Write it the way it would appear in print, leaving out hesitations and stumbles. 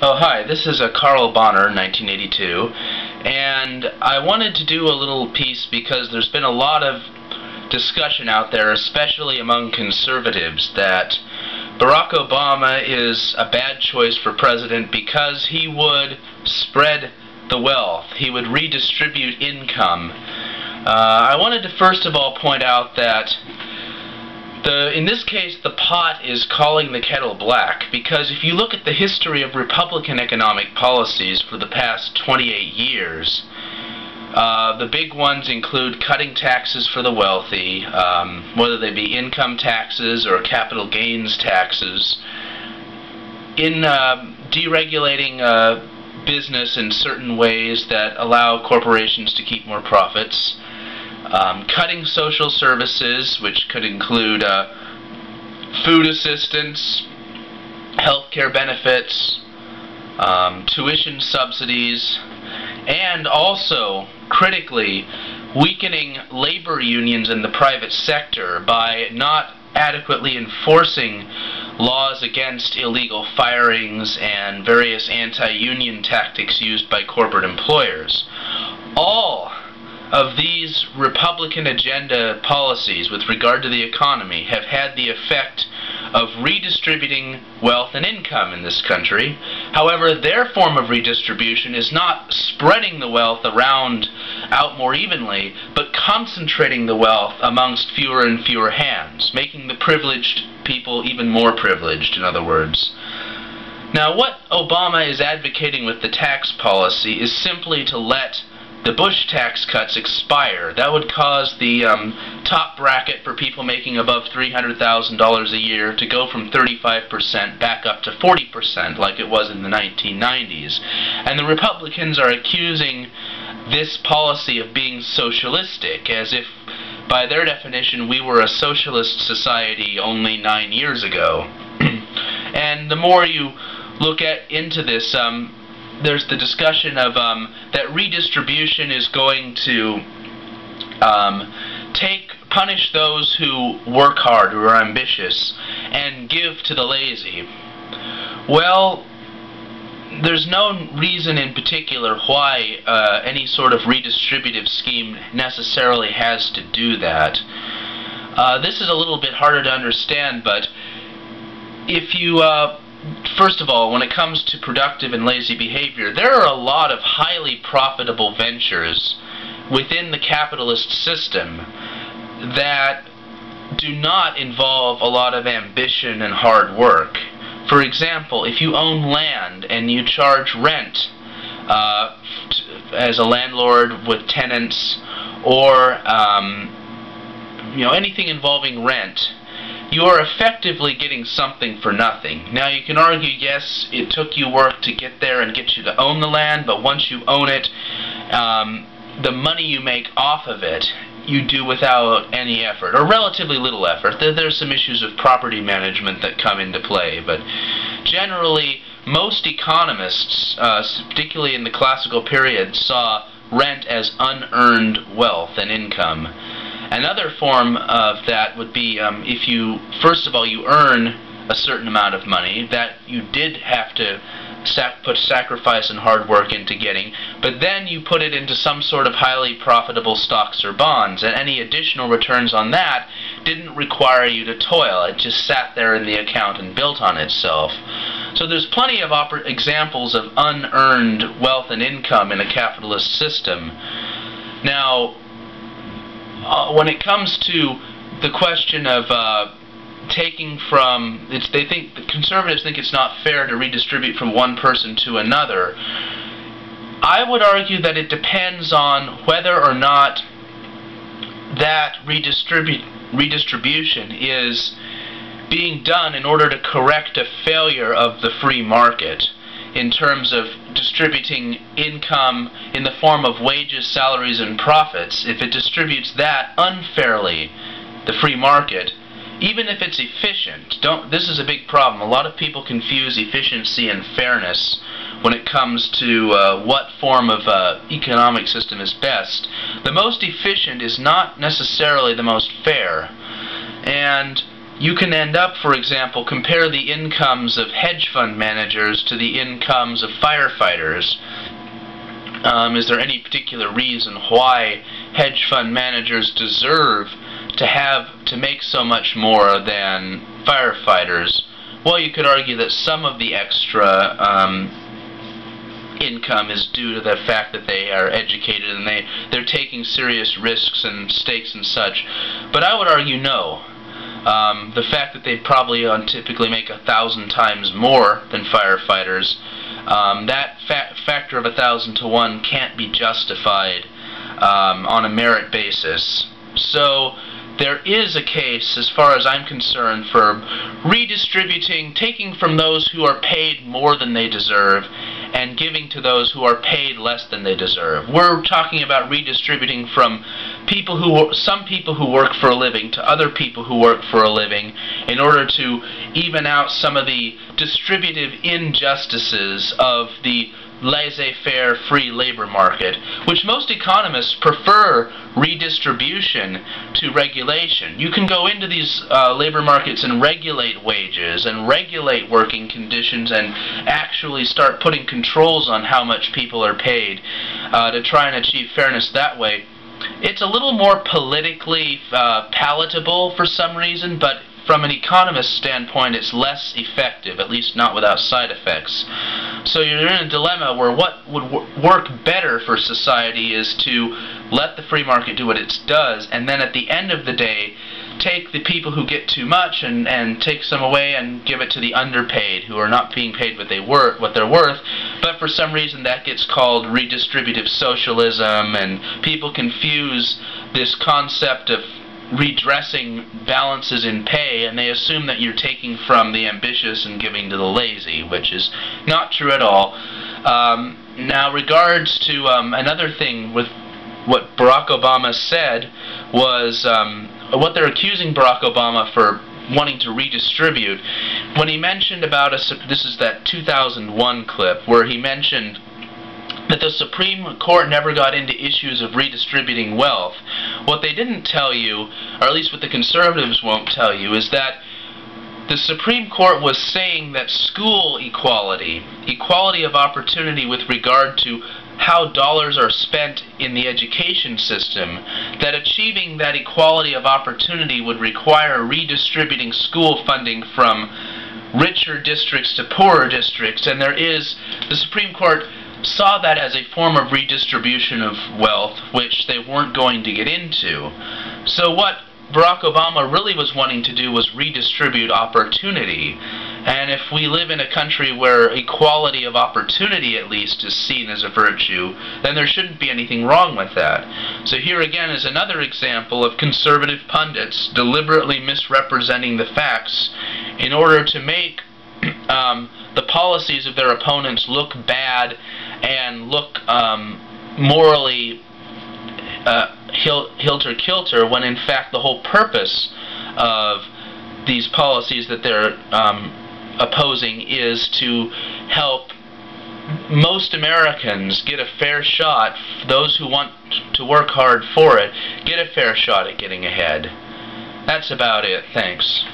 Oh, hi, this is Carl Bonner, 1982, and I wanted to do a little piece because there's been a lot of discussion out there, especially among conservatives, that Barack Obama is a bad choice for president because he would spread the wealth. He would redistribute income. I wanted to first of all point out that in this case, the pot is calling the kettle black, because if you look at the history of Republican economic policies for the past 28 years, the big ones include cutting taxes for the wealthy, whether they be income taxes or capital gains taxes, in deregulating business in certain ways that allow corporations to keep more profits, cutting social services, which could include food assistance, health care benefits, tuition subsidies, and also, critically, weakening labor unions in the private sector by not adequately enforcing laws against illegal firings and various anti-union tactics used by corporate employers. All of these Republican agenda policies with regard to the economy have had the effect of redistributing wealth and income in this country. However, their form of redistribution is not spreading the wealth out more evenly, but concentrating the wealth amongst fewer and fewer hands, making the privileged people even more privileged, in other words. Now, what Obama is advocating with the tax policy is simply to let the Bush tax cuts expire. That would cause the top bracket for people making above $300,000 a year to go from 35% back up to 40% like it was in the 1990s. And the Republicans are accusing this policy of being socialistic, as if, by their definition, we were a socialist society only 9 years ago. And the more you look into this, there's the discussion of that redistribution is going to punish those who work hard, who are ambitious, and give to the lazy. Well, there's no reason in particular why any sort of redistributive scheme necessarily has to do that. This is a little bit harder to understand, but if you first of all, when it comes to productive and lazy behavior, there are a lot of highly profitable ventures within the capitalist system that do not involve a lot of ambition and hard work. For example, if you own land and you charge rent as a landlord with tenants, or anything involving rent, you are effectively getting something for nothing. Now, you can argue, yes, it took you work to get there and get you to own the land, but once you own it, the money you make off of it, you do without any effort, or relatively little effort. There's some issues of property management that come into play, but generally, most economists, particularly in the classical period, saw rent as unearned wealth and income. Another form of that would be if you, first of all, you earn a certain amount of money that you did have to put sacrifice and hard work into getting, but then you put it into some sort of highly profitable stocks or bonds, and any additional returns on that didn't require you to toil. It just sat there in the account and built on itself. So there's plenty of examples of unearned wealth and income in a capitalist system. Now, when it comes to the question of taking from, the conservatives think it's not fair to redistribute from one person to another. I would argue that it depends on whether or not that redistribution is being done in order to correct a failure of the free market, in terms of distributing income in the form of wages, salaries, and profits. If it distributes that unfairly, the free market, even if it's efficient, this is a big problem. A lot of people confuse efficiency and fairness when it comes to what form of economic system is best. The most efficient is not necessarily the most fair. And you can end up, for example, compare the incomes of hedge fund managers to the incomes of firefighters. Is there any particular reason why hedge fund managers deserve to make so much more than firefighters? Well, you could argue that some of the extra income is due to the fact that they are educated and they're taking serious risks and stakes and such. But I would argue no. The fact that they probably typically make 1,000 times more than firefighters, that factor of 1,000 to 1 can't be justified on a merit basis. So there is a case, as far as I'm concerned, for redistributing, taking from those who are paid more than they deserve and giving to those who are paid less than they deserve. We're talking about redistributing from some people who work for a living to other people who work for a living in order to even out some of the distributive injustices of the laissez-faire free labor market, which most economists prefer redistribution to regulation. You can go into these labor markets and regulate wages and regulate working conditions and actually start putting controls on how much people are paid to try and achieve fairness that way. It's a little more politically palatable for some reason, but from an economist's standpoint, it's less effective, at least not without side effects. So you're in a dilemma where what would work better for society is to let the free market do what it does, and then at the end of the day, take the people who get too much and take some away and give it to the underpaid, who are not being paid what they're worth. But for some reason that gets called redistributive socialism, and people confuse this concept of redressing balances in pay, and they assume that you're taking from the ambitious and giving to the lazy, which is not true at all. Now, regards to another thing with what Barack Obama said was what they're accusing Barack Obama for wanting to redistribute. When he mentioned about this is that 2001 clip where he mentioned that the Supreme Court never got into issues of redistributing wealth. What they didn't tell you, or at least what the conservatives won't tell you, is that the Supreme Court was saying that school equality, equality of opportunity with regard to how dollars are spent in the education system, that achieving that equality of opportunity would require redistributing school funding from richer districts to poorer districts, and the Supreme Court saw that as a form of redistribution of wealth, which they weren't going to get into. So what Barack Obama really was wanting to do was redistribute opportunity. And if we live in a country where equality of opportunity at least is seen as a virtue, then there shouldn't be anything wrong with that. So here again is another example of conservative pundits deliberately misrepresenting the facts in order to make the policies of their opponents look bad and look morally hilter-kilter, when in fact the whole purpose of these policies that they're opposing is to help most Americans get a fair shot, those who want to work hard for it, get a fair shot at getting ahead. That's about it. Thanks.